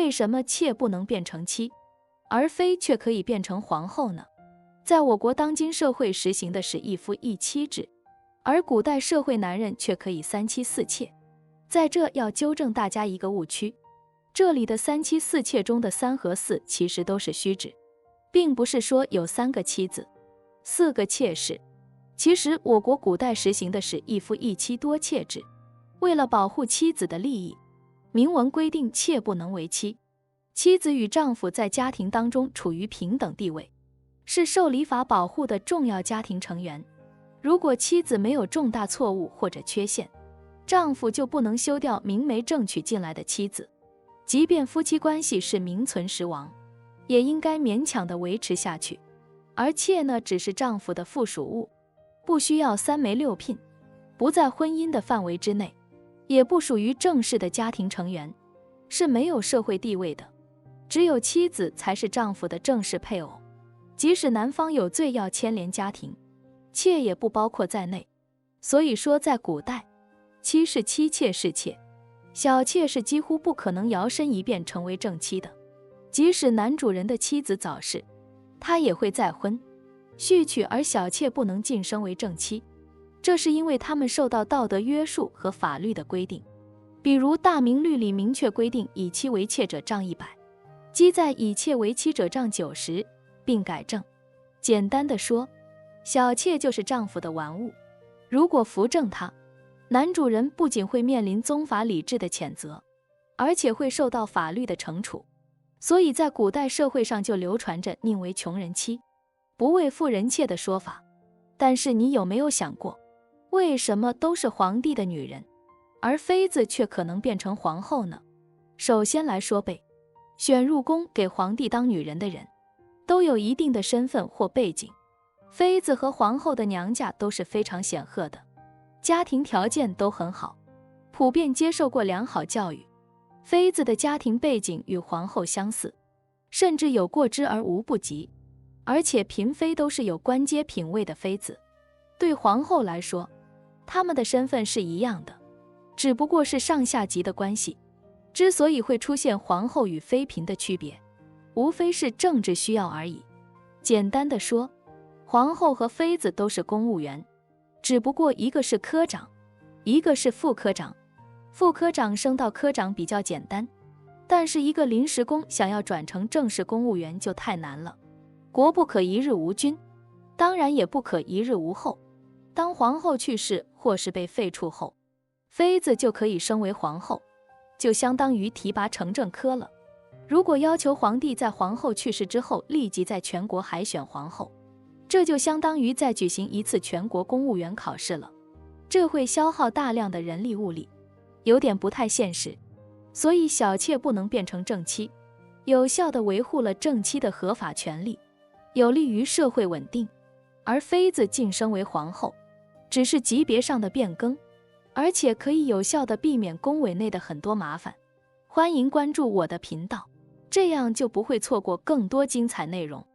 为什么妾不能变成妻，而妃却可以变成皇后呢？在我国当今社会实行的是一夫一妻制，而古代社会男人却可以三妻四妾。在这要纠正大家一个误区，这里的三妻四妾中的三和四其实都是虚指，并不是说有3个妻子、4个妾室。其实我国古代实行的是一夫一妻多妾制，为了保护妻子的利益，明文规定妾不能为妻。妻子与丈夫在家庭当中处于平等地位，是受礼法保护的重要家庭成员。如果妻子没有重大错误或者缺陷，丈夫就不能休掉明媒正娶进来的妻子。即便夫妻关系是名存实亡，也应该勉强地维持下去。而妾呢，只是丈夫的附属物，不需要3媒6聘，不在婚姻的范围之内，也不属于正式的家庭成员，是没有社会地位的。只有妻子才是丈夫的正式配偶，即使男方有罪要牵连家庭，妾也不包括在内。所以说在古代，妻是妻，妾是妾，小妾是几乎不可能摇身一变成为正妻的。即使男主人的妻子早逝，他也会再婚续娶，而小妾不能晋升为正妻，这是因为他们受到道德约束和法律的规定。比如《大明律》里明确规定，以妻为妾者杖100，即在以妾为妻者杖90，并改正。简单的说，小妾就是丈夫的玩物，如果扶正她，男主人不仅会面临宗法礼制的谴责，而且会受到法律的惩处。所以在古代社会上就流传着宁为穷人妻，不为富人妾的说法。但是你有没有想过，为什么都是皇帝的女人，而妃子却可能变成皇后呢？首先来说被选入宫给皇帝当女人的人，都有一定的身份或背景。妃子和皇后的娘家都是非常显赫的，家庭条件都很好，普遍接受过良好教育。妃子的家庭背景与皇后相似，甚至有过之而无不及，而且嫔妃都是有官阶品位的妃子。对皇后来说，她们的身份是一样的，只不过是上下级的关系。之所以会出现皇后与妃嫔的区别，无非是政治需要而已。简单的说，皇后和妃子都是公务员，只不过一个是科长，一个是副科长。副科长升到科长比较简单，但是一个临时工想要转成正式公务员就太难了。国不可一日无君，当然也不可一日无后。当皇后去世或是被废黜后，妃子就可以升为皇后，就相当于提拔成正科了。如果要求皇帝在皇后去世之后立即在全国海选皇后，这就相当于再举行一次全国公务员考试了，这会消耗大量的人力物力，有点不太现实。所以小妾不能变成正妻，有效地维护了正妻的合法权利，有利于社会稳定。而妃子晋升为皇后，只是级别上的变更，而且可以有效地避免宫闱内的很多麻烦。欢迎关注我的频道，这样就不会错过更多精彩内容。